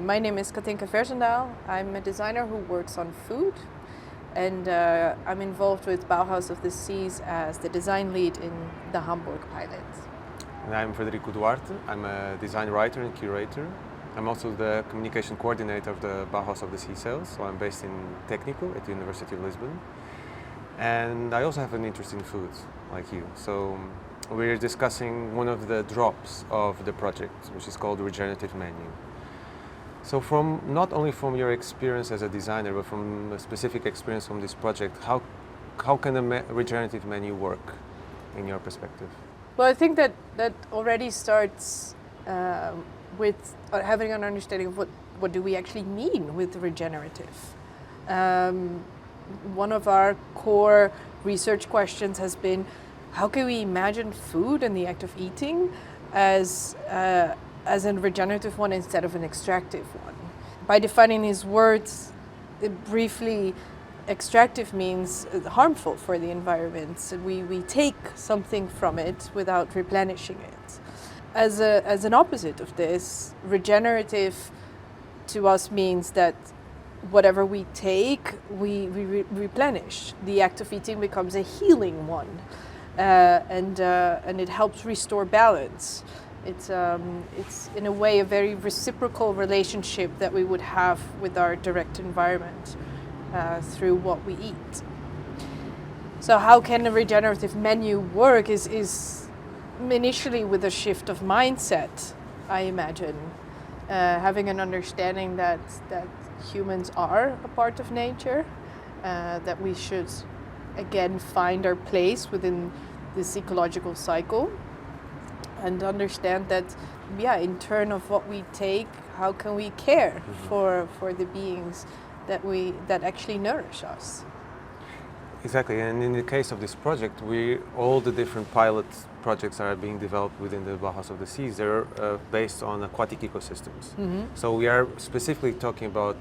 My name is Katinka Versendaal. I'm a designer who works on food, and I'm involved with Bauhaus of the Seas as the design lead in the Hamburg pilot. And I'm Frederico Duarte. I'm a design writer and curator. I'm also the communication coordinator of the Bauhaus of the Sea sales, so I'm based in Técnico at the University of Lisbon. And I also have an interest in food, like you. So we're discussing one of the drops of the project, which is called Regenerative Menu. So not only from your experience as a designer, but from a specific experience from this project, how can a regenerative menu work in your perspective? Well, I think that already starts with having an understanding of what do we actually mean with regenerative. One of our core research questions has been, how can we imagine food and the act of eating as a regenerative one instead of an extractive one? By defining these words briefly, extractive means harmful for the environment. So we take something from it without replenishing it. As an opposite of this, regenerative to us means that whatever we take, we replenish. The act of eating becomes a healing one, and it helps restore balance. It's in a way a very reciprocal relationship that we would have with our direct environment through what we eat. So how can a regenerative menu work is initially with a shift of mindset, I imagine. Having an understanding that humans are a part of nature, that we should again find our place within this ecological cycle, and understand that, in turn of what we take, how can we care for the beings that actually nourish us. Exactly, and in the case of this project, all the different pilot projects that are being developed within the Bauhaus of the Seas, they're based on aquatic ecosystems. Mm-hmm. So we are specifically talking about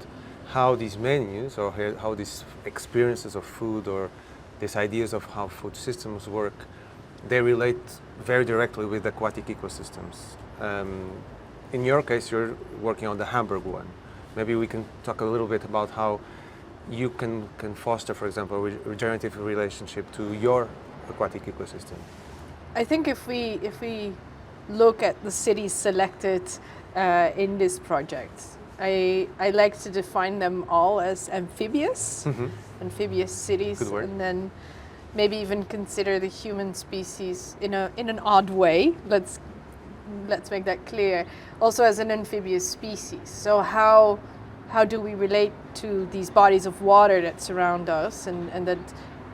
how these menus, or how these experiences of food, or these ideas of how food systems work, they relate very directly with aquatic ecosystems. In your case, you're working on the Hamburg one. Maybe we can talk a little bit about how you can foster, for example, a regenerative relationship to your aquatic ecosystem. I think if we look at the cities selected in this project, I like to define them all as amphibious, amphibious cities. Good word. And then maybe even consider the human species in an odd way. Let's make that clear. Also as an amphibious species. So how do we relate to these bodies of water that surround us and that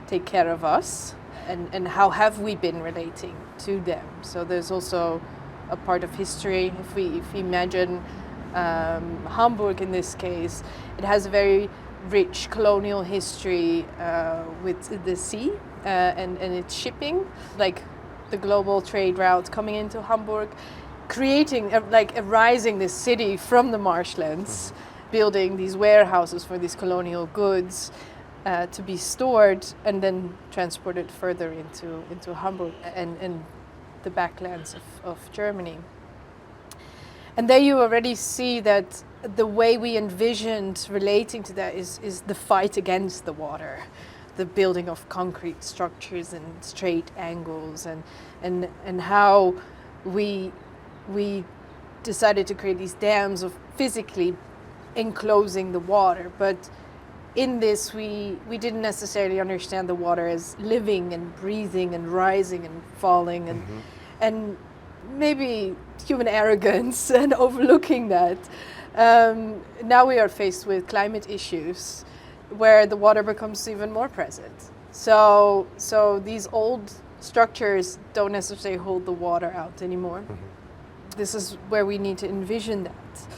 take care of us? And how have we been relating to them? So there's also a part of history. If we imagine Hamburg in this case, it has a very rich colonial history with the sea and its shipping, like the global trade routes coming into Hamburg, creating, arising this city from the marshlands, building these warehouses for these colonial goods to be stored and then transported further into Hamburg and the backlands of Germany. And there you already see that the way we envisioned relating to that is the fight against the water, the building of concrete structures and straight angles, and how we decided to create these dams of physically enclosing the water. But in this, we didn't necessarily understand the water as living and breathing and rising and falling and maybe human arrogance and overlooking that. Now we are faced with climate issues where the water becomes even more present. So these old structures don't necessarily hold the water out anymore. This is where we need to envision that.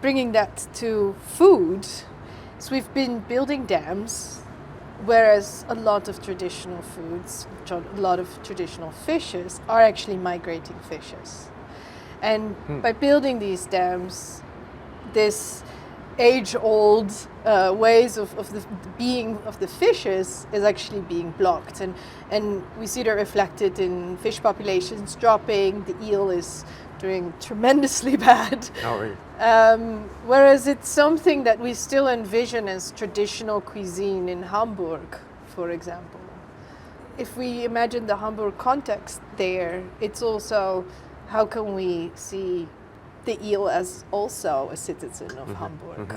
Bringing that to food, so we've been building dams, whereas a lot of traditional foods, a lot of traditional fishes are actually migrating fishes. And by building these dams, this age-old ways of the being of the fishes is actually being blocked, and we see that reflected in fish populations dropping. The eel is doing tremendously bad. Oh, really? Whereas it's something that we still envision as traditional cuisine in Hamburg, for example. If we imagine the Hamburg context there, it's also how can we see the eel as also a citizen of Hamburg.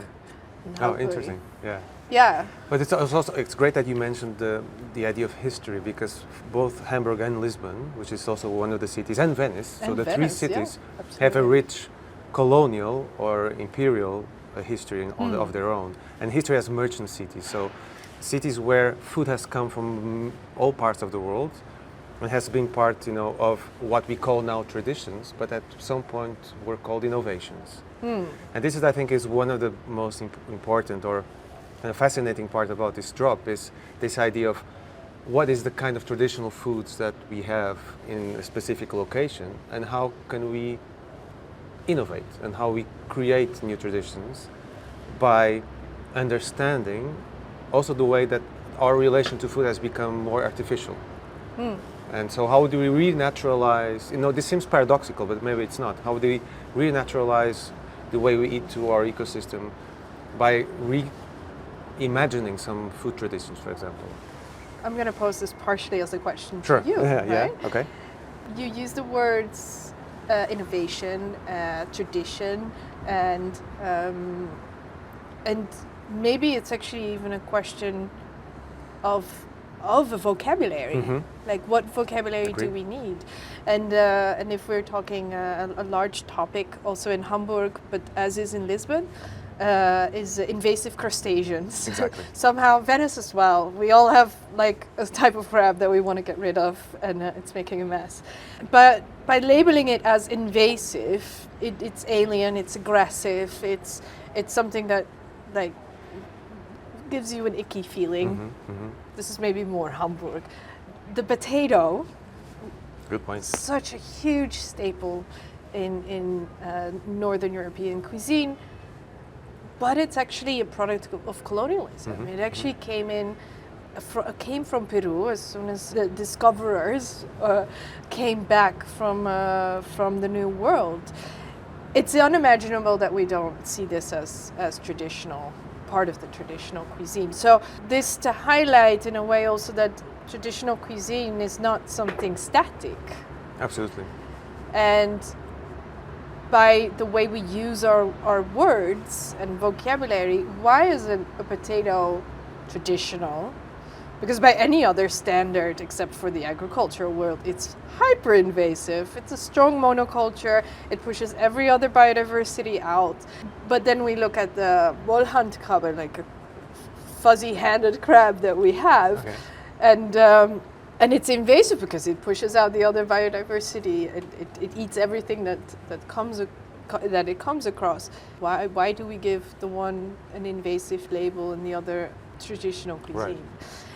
And how Oh, interesting. Yeah. Yeah. But it's great that you mentioned the idea of history, because both Hamburg and Lisbon, which is also one of the cities, and Venice, so And the three Venice, cities yeah, have a absolutely. rich colonial or imperial history of their own. And history as merchant cities, so cities where food has come from all parts of the world and has been part, of what we call now traditions, but at some point were called innovations. And this is, I think, is one of the most important or fascinating part about this drop, is this idea of what is the kind of traditional foods that we have in a specific location, and how can we innovate and how we create new traditions by understanding also the way that our relation to food has become more artificial. And so how do we renaturalize, this seems paradoxical, but maybe it's not. How do we renaturalize the way we eat to our ecosystem by reimagining some food traditions, for example? I'm going to pose this partially as a question Sure. to you. Yeah, right? okay. You use the words innovation, tradition, and maybe it's actually even a question of a vocabulary. Like, what vocabulary Agreed. do we need? And if we're talking a large topic also in Hamburg, but as is in Lisbon, is invasive crustaceans. Exactly. Somehow Venice as well. We all have like a type of crab that we want to get rid of, and it's making a mess. But by labeling it as invasive, it's alien, it's aggressive, it's something that like gives you an icky feeling. This is maybe more Hamburg. The potato, Good point. such a huge staple in Northern European cuisine, but it's actually a product of colonialism. It actually came from Peru as soon as the discoverers came back from the New World. It's unimaginable that we don't see this as traditional, part of the traditional cuisine. So this to highlight in a way also that traditional cuisine is not something static. Absolutely. And by the way we use our words and vocabulary, why is a potato traditional? Because by any other standard, except for the agricultural world, it's hyper invasive. It's a strong monoculture. It pushes every other biodiversity out. But then we look at the Wollhandkrabbe, like a fuzzy-handed crab that we have, Okay. and it's invasive because it pushes out the other biodiversity. It eats everything that it comes across. Why do we give the one an invasive label and the other traditional cuisine? Right.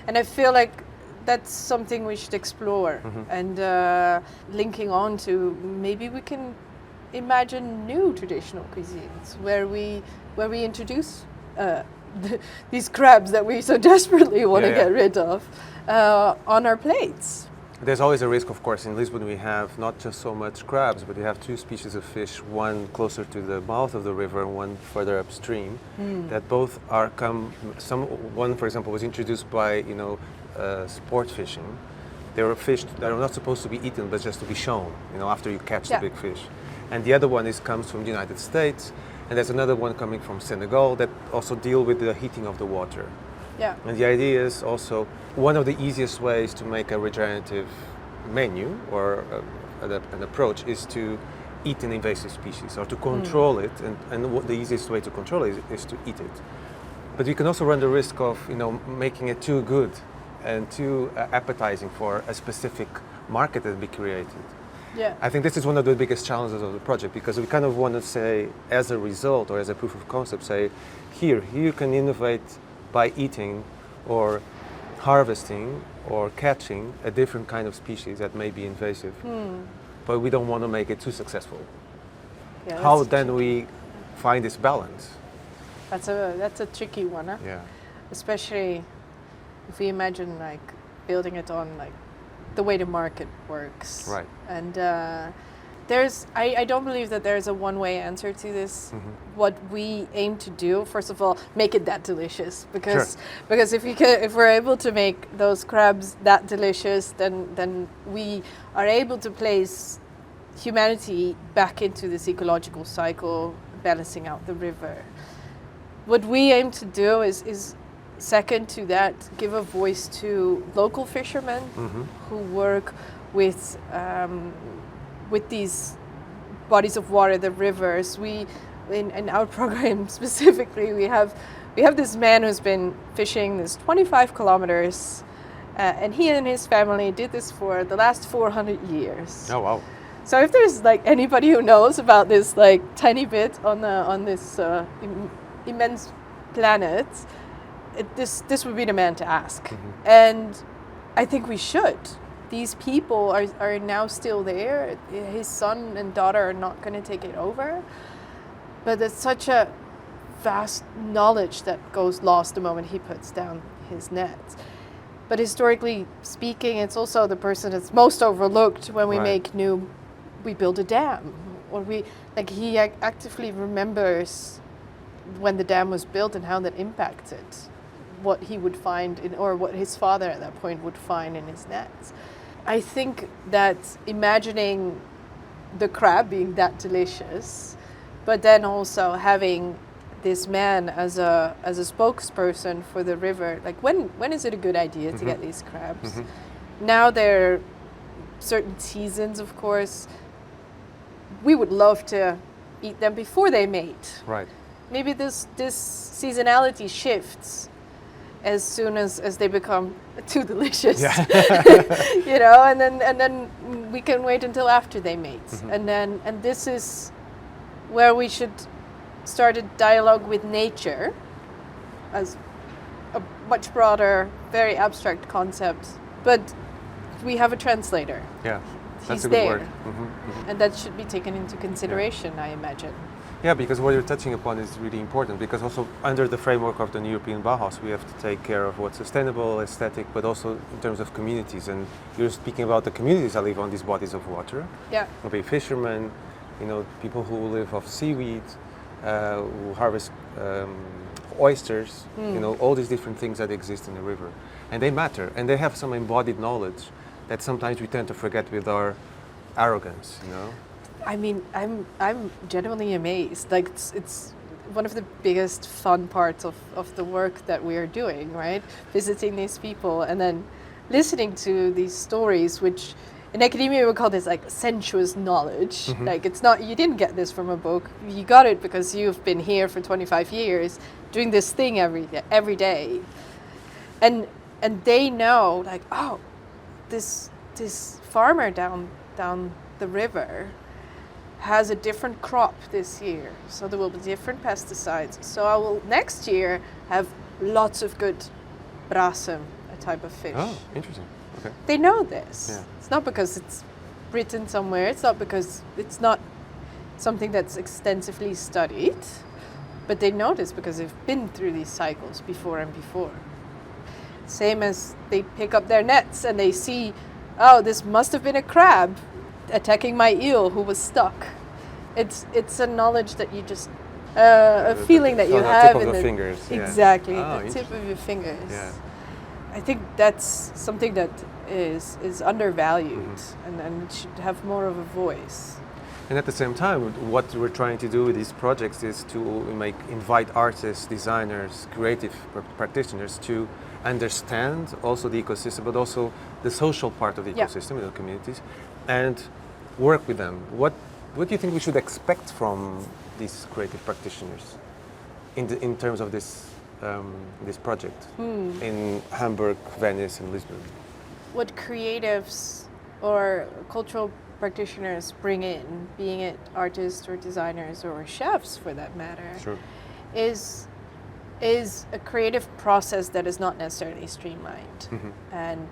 And I feel like that's something we should explore. And linking on to maybe we can imagine new traditional cuisines where we introduce these crabs that we so desperately want to get rid of on our plates. There's always a risk, of course. In Lisbon we have not just so much crabs, but we have two species of fish, one closer to the mouth of the river and one further upstream, that both one, for example, was introduced by sport fishing. They were fish that are not supposed to be eaten, but just to be shown, after you catch the big fish. And the other one comes from the United States, and there's another one coming from Senegal that also deal with the heating of the water. Yeah. And the idea is also one of the easiest ways to make a regenerative menu or an approach is to eat an invasive species or to control it, and the easiest way to control it is to eat it. But you can also run the risk of making it too good and too appetizing for a specific market that we created. Yeah. I think this is one of the biggest challenges of the project, because we kind of want to say, as a result or as a proof of concept, say, here you can innovate by eating or harvesting or catching a different kind of species that may be invasive, but we don't want to make it too successful. Yeah, How that's then we find this balance? That's a tricky one, huh? Yeah. Especially if we imagine like building it on like the way the market works. Right. And I don't believe that there's a one-way answer to this. Mm-hmm. What we aim to do, first of all, make it that delicious, because Sure. because if we're able to make those crabs that delicious, then we are able to place humanity back into this ecological cycle, balancing out the river. What we aim to do is second to that, give a voice to local fishermen Mm-hmm. who work with these bodies of water, the rivers. We, in our program specifically, we have this man who's been fishing this 25 kilometers, and he and his family did this for the last 400 years. Oh wow. So if there's like anybody who knows about this like tiny bit on this immense planet, this would be the man to ask. Mm-hmm. And I think we should. These people are now still there. His son and daughter are not going to take it over. But it's such a vast knowledge that goes lost the moment he puts down his net. But historically speaking, it's also the person that's most overlooked when we Right. we build a dam. Or he actively remembers when the dam was built and how that impacted what he would find or what his father at that point would find in his nets. I think that imagining the crab being that delicious, but then also having this man as a spokesperson for the river, like when is it a good idea to get these crabs? Mm-hmm. Now there are certain seasons, of course. We would love to eat them before they mate. Right. Maybe this seasonality shifts as soon as they become too delicious. Yeah. You know, and then we can wait until after they mate. Mm-hmm. And this is where we should start a dialogue with nature as a much broader, very abstract concept. But we have a translator. Yeah. That's He's a good there. word. Mm-hmm. Mm-hmm. And that should be taken into consideration, I imagine. Yeah, because what you're touching upon is really important, because also under the framework of the European Bauhaus, we have to take care of what's sustainable, aesthetic, but also in terms of communities. And you're speaking about the communities that live on these bodies of water. Yeah. Maybe fishermen, people who live off seaweed, who harvest oysters, all these different things that exist in the river. And they matter, and they have some embodied knowledge that sometimes we tend to forget with our arrogance, I mean, I'm genuinely amazed. Like it's one of the biggest fun parts of the work that we are doing, right? Visiting these people and then listening to these stories, which in academia we would call this like sensuous knowledge. Mm-hmm. Like it's not, you didn't get this from a book. You got it because you've been here for 25 years doing this thing every day. And they know like, oh, this farmer down the river has a different crop this year, so there will be different pesticides. So I will next year have lots of good brasem, a type of fish. Oh, interesting. Okay. They know this. Yeah. It's not because it's written somewhere. It's not because it's not something that's extensively studied, but they know this because they've been through these cycles before and before. Same as they pick up their nets and they see, oh, this must have been a crab attacking my eel who was stuck. It's a knowledge that you just a feeling that you have on the tip in of the fingers. Yeah. Exactly, Oh, the tip of your fingers. Yeah. I think that's something that is undervalued and it should have more of a voice. And at the same time, what we're trying to do with these projects is to invite artists, designers, creative practitioners to understand also the ecosystem, but also the social part of the ecosystem in the communities, and work with them. What do you think we should expect from these creative practitioners in terms of this project in Hamburg, Venice, and Lisbon? What creatives or cultural practitioners bring in, being it artists or designers or chefs for that matter, Sure. is a creative process that is not necessarily streamlined, and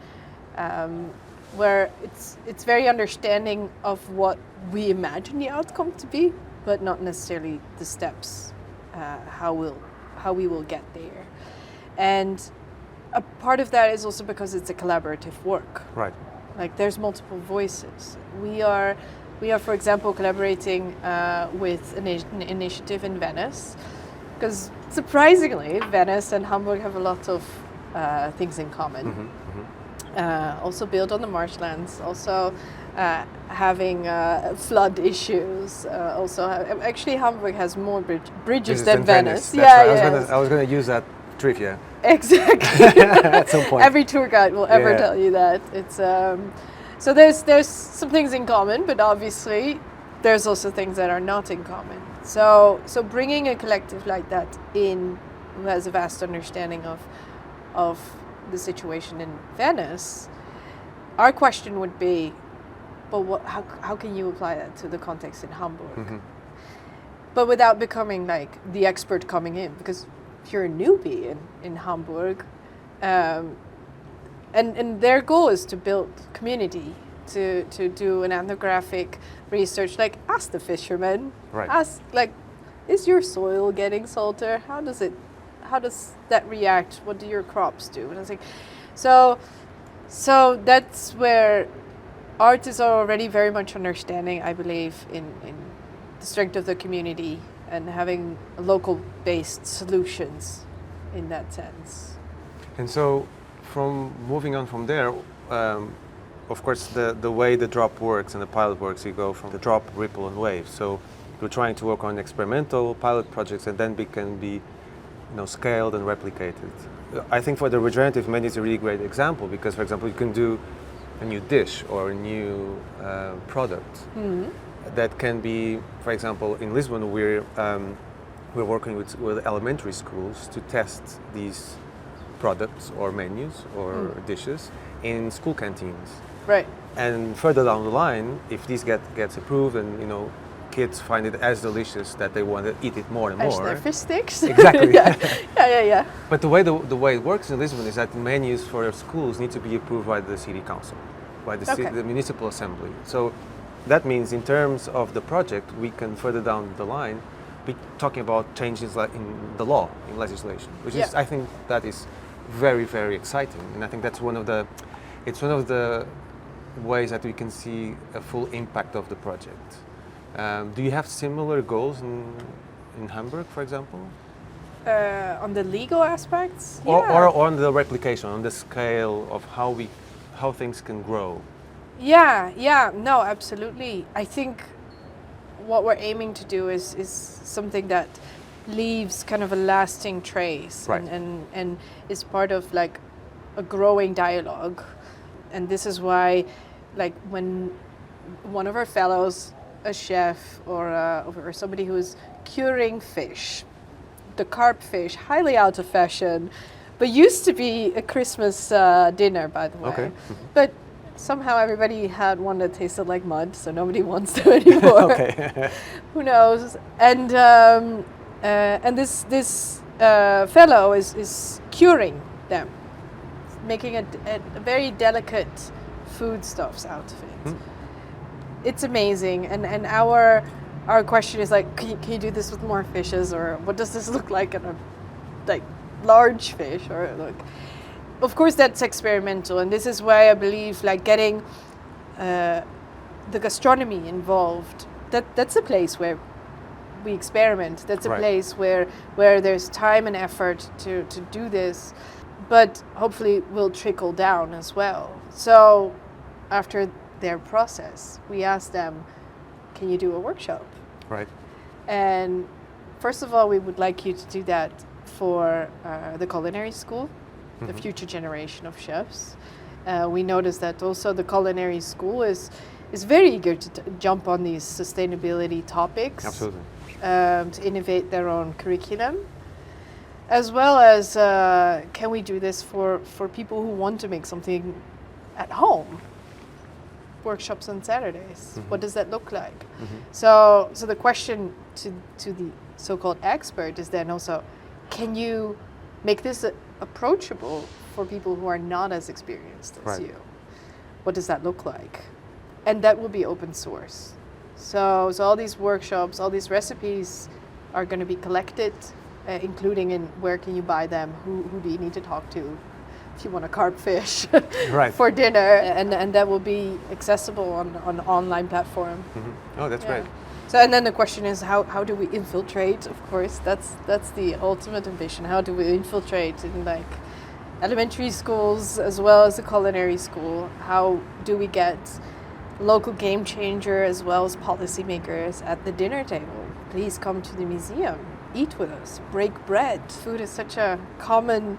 where it's very understanding of what we imagine the outcome to be, but not necessarily the steps how we'll how we will get there. And a part of that is also because it's a collaborative work. Right. Like there's multiple voices. We are, for example, collaborating with an initiative in Venice, because surprisingly, Venice and Hamburg have a lot of things in common. Also built on the marshlands, also having flood issues. Actually, Hamburg has more bridges than Venice. I was going to use that trivia. Exactly. At some point. Every tour guide will ever tell you that. It's so there's some things in common, but obviously there's also things that are not in common. So bringing a collective like that in, who has a vast understanding of the situation in Venice, our question would be, but how can you apply that to the context in Hamburg? But without becoming like the expert coming in, because if you're a newbie in Hamburg, and their goal is to build community, to do an ethnographic research, like ask the fishermen, ask like, is your soil getting salter? How does that react? What do your crops do? And I was like, so that's where art is already very much understanding, I believe, in the strength of the community and having local-based solutions in that sense. And so, from moving on from there, of course, the way the drop works and the pilot works, you go from the drop, ripple, and wave. So you're trying to work on experimental pilot projects, and then they can be, scaled and replicated. I think for the regenerative menu is a really great example because, for example, you can do a new dish or a new product that can be, for example, in Lisbon we're working with elementary schools to test these products or menus or dishes in school canteens. Right. And further down the line, if this gets approved and kids find it as delicious that they want to eat it more and more. As their fish sticks. Exactly. Yeah. But the way it works in Lisbon is that menus for schools need to be approved by the city council, by the municipal assembly. So that means in terms of the project, we can further down the line be talking about changes like in the law, in legislation, which is, I think that is very, very exciting. And I think that's one of the ways that we can see a full impact of the project. Do you have similar goals in Hamburg, for example? On the legal aspects? Or on the replication, on the scale of how things can grow? No, absolutely. I think what we're aiming to do is something that leaves kind of a lasting trace and is part of like a growing dialogue. And this is why, like, when one of our fellows, a chef or somebody who is curing fish, the carp fish, highly out of fashion, but used to be a Christmas dinner, by the way. Okay. But somehow everybody had one that tasted like mud, so nobody wants them anymore. Okay. Who knows? And this fellow is curing them, making a very delicate foodstuffs out of it. It's amazing, and our question is like, can you do this with more fishes, or what does this look like in a large fish, or like, of course that's experimental, and this is why I believe like getting the gastronomy involved. That's a place where we experiment. That's a place where there's time and effort to do this, but hopefully will trickle down as well. So after their process, we ask them, can you do a workshop? Right. And first of all, we would like you to do that for the culinary school, the future generation of chefs. We noticed that also the culinary school is very eager to jump on these sustainability topics. Absolutely. To innovate their own curriculum, as well as can we do this for people who want to make something at home? Workshops on Saturdays. What does that look like? So the question to the so-called expert is then also, can you make this approachable for people who are not as experienced as you? What does that look like? And that will be open source. So all these workshops, all these recipes are going to be collected including in where can you buy them, who do you need to talk to if you want to carp fish Right. for dinner, and that will be accessible on an online platform. Oh, that's great. So, and then the question is, how do we infiltrate? Of course, that's the ultimate ambition. How do we infiltrate in like elementary schools as well as the culinary school? How do we get local game changer as well as policymakers at the dinner table? Please come to the museum, eat with us, break bread. Food is such a common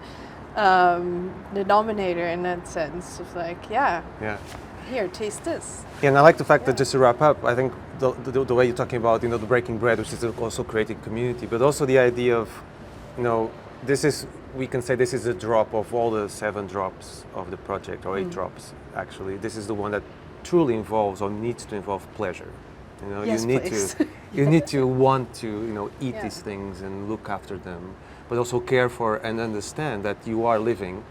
denominator in that sense of like, here, taste this. Yeah, and I like the fact that, just to wrap up, I think the way you're talking about, the breaking bread, which is also creating community, but also the idea of, we can say this is a drop of all the 7 drops of the project, or 8 drops actually. This is the one that truly involves or needs to involve pleasure. Yes, you need please. you need to want to eat these things and look after them, but also care for and understand that you are living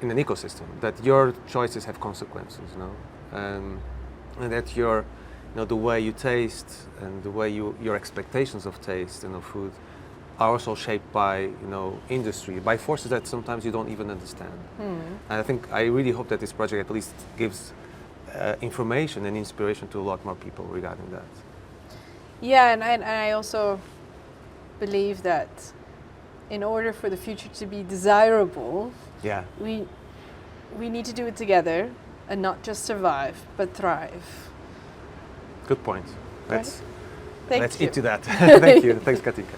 in an ecosystem, that your choices have consequences, and that the way you taste and the way your expectations of taste and of food are also shaped by industry, by forces that sometimes you don't even understand. And I really hope that this project at least gives information and inspiration to a lot more people regarding that. Yeah, and I also believe that in order for the future to be desirable, we need to do it together and not just survive, but thrive. Good point. Let's eat to that. Thank you. Thanks, Katinka.